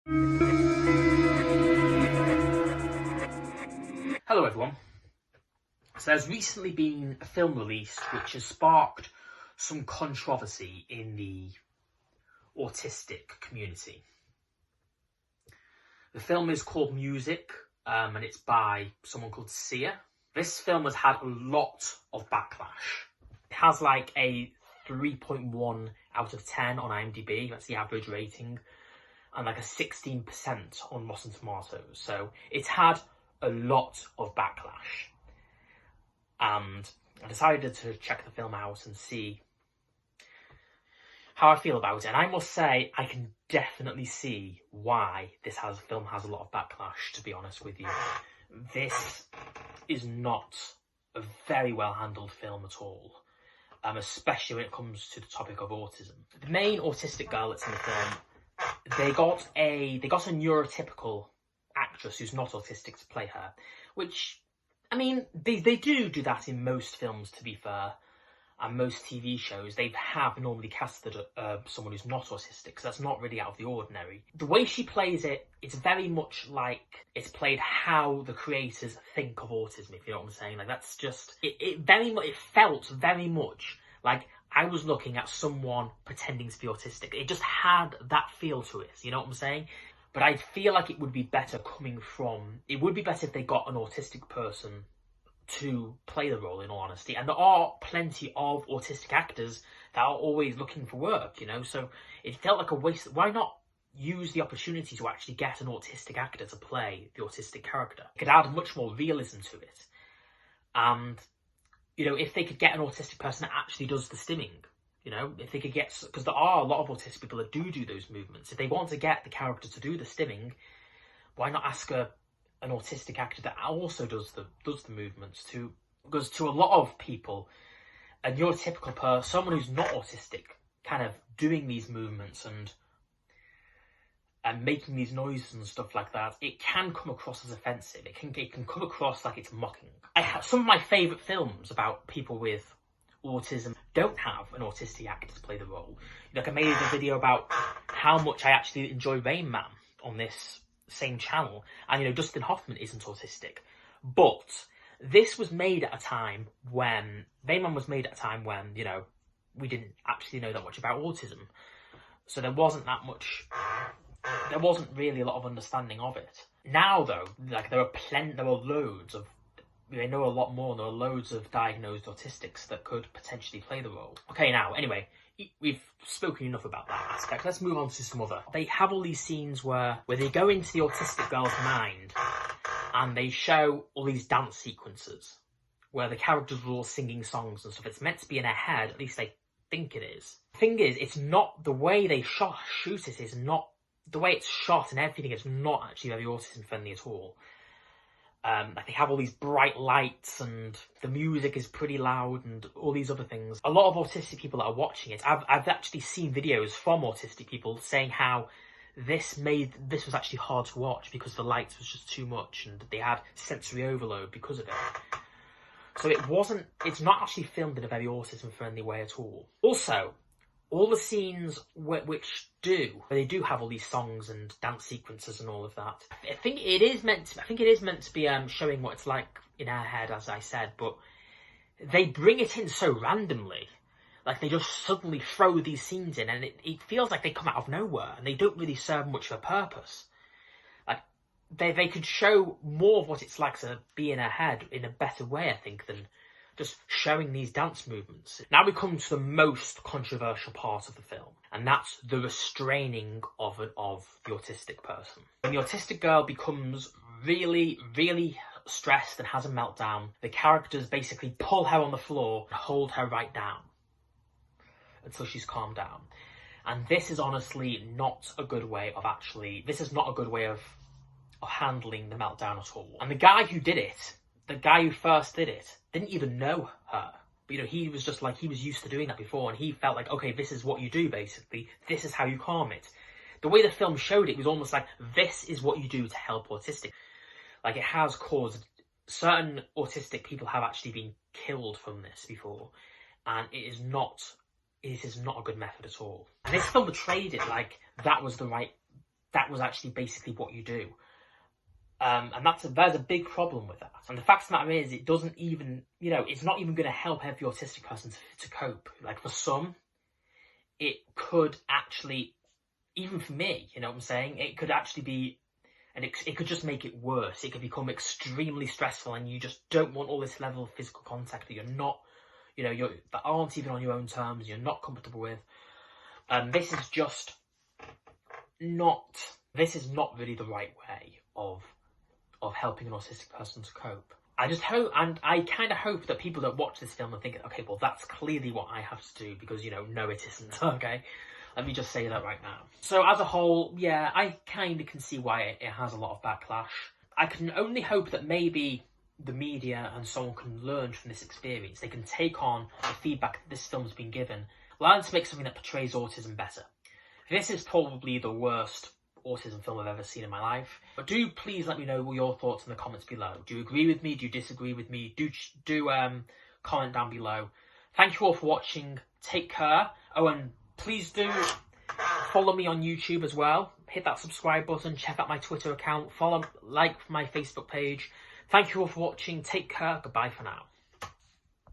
Hello everyone. So there's recently been a film released which has sparked some controversy in the autistic community. The film is called Music, and it's by someone called Sia. This film has had a lot of backlash. It has like a 3.1 out of 10 on IMDb, that's the average rating, and like a 16% on Rotten Tomatoes. So it's had a lot of backlash, and I decided to check the film out and see how I feel about it. And I must say, I can definitely see why this film has a lot of backlash, to be honest with you. This is not a very well handled film at all, especially when it comes to the topic of autism. The main autistic girl that's in the film, they got a neurotypical actress who's not autistic to play her, which, I mean, they do that in most films, to be fair, and most TV shows. They have normally casted someone who's not autistic, so that's not really out of the ordinary. The way she plays it, it's very much like it's played how the creators think of autism, if you know what I'm saying. Like, that's just, it felt very much like I was looking at someone pretending to be autistic. It just had that feel to it, you know what I'm saying? But I feel like it would be better it would be better if they got an autistic person to play the role, in all honesty. And there are plenty of autistic actors that are always looking for work, you know? So it felt like a waste. Why not use the opportunity to actually get an autistic actor to play the autistic character? It could add much more realism to it. And, you know, if they could get an autistic person that actually does the stimming, you know, if they could get, because there are a lot of autistic people that do those movements. If they want to get the character to do the stimming, why not ask an autistic actor that also does the movements? Because to a lot of people, a neurotypical person, someone who's not autistic, kind of doing these movements and making these noises and stuff like that, it can come across as offensive. It can come across like it's mocking. Some of my favourite films about people with autism don't have an autistic actor to play the role. Like, I made a video about how much I actually enjoy Rain Man on this same channel, and you know, Dustin Hoffman isn't autistic, but this was made at a time when Rain Man was made at a time when, you know, we didn't actually know that much about autism, so there wasn't really a lot of understanding of it. Now though, like, there are loads of, they know a lot more. There are loads of diagnosed autistics that could potentially play the role. Okay, now, anyway, we've spoken enough about that aspect. Let's move on to some other. They have all these scenes where they go into the autistic girl's mind and they show all these dance sequences where the characters are all singing songs and stuff. It's meant to be in her head, at least they think it is. The thing is, it's not, the way they shoot it is not, the way it's shot and everything is not actually very autism friendly at all. Like, they have all these bright lights and the music is pretty loud and all these other things. A lot of autistic people that are watching it, I've actually seen videos from autistic people saying how this was actually hard to watch because the lights was just too much and they had sensory overload because of it. So it's not actually filmed in a very autism friendly way at all. Also, all the scenes where they do have all these songs and dance sequences and all of that. I think it is meant to be showing what it's like in our head, as I said, but they bring it in so randomly. Like, they just suddenly throw these scenes in, and it feels like they come out of nowhere, and they don't really serve much of a purpose. Like, they could show more of what it's like to be in her head in a better way, I think, than just showing these dance movements. Now we come to the most controversial part of the film, and that's the restraining of the autistic person. When the autistic girl becomes really, really stressed and has a meltdown, the characters basically pull her on the floor and hold her right down until she's calmed down. And this is honestly not a good way of handling the meltdown at all. And the guy who first did it, didn't even know her. But, you know, he was just like, he was used to doing that before, and he felt like, okay, this is what you do, basically. This is how you calm it. The way the film showed it was almost like, this is what you do to help autistic. Like, it has caused, certain autistic people have actually been killed from this before, and it is not a good method at all. And this film portrayed it like that was the right that was actually basically what you do. And there's a big problem with that. And the fact of the matter is, it doesn't even, it's not even going to help every autistic person to cope. Like, for some, it could actually, even for me, you know what I'm saying? It could actually be, and it could just make it worse. It could become extremely stressful, and you just don't want all this level of physical contact that you're not, that aren't even on your own terms, you're not comfortable with. This is not really the right way of helping an autistic person to cope. I just hope, and I kind of hope that people that watch this film are thinking, okay, well, that's clearly what I have to do, because, no, it isn't, okay? Let me just say that right now. So as a whole, yeah, I kind of can see why it has a lot of backlash. I can only hope that maybe the media and so on can learn from this experience. They can take on the feedback that this film's been given, learn to make something that portrays autism better. This is probably the worst autism film I've ever seen in my life. But do please let me know your thoughts in the comments below. Do you agree with me? Do you disagree with me? Do comment down below. Thank you all for watching. Take care. Oh, and please do follow me on YouTube as well. Hit that subscribe button. Check out my Twitter account. Like my Facebook page. Thank you all for watching. Take care. Goodbye for now.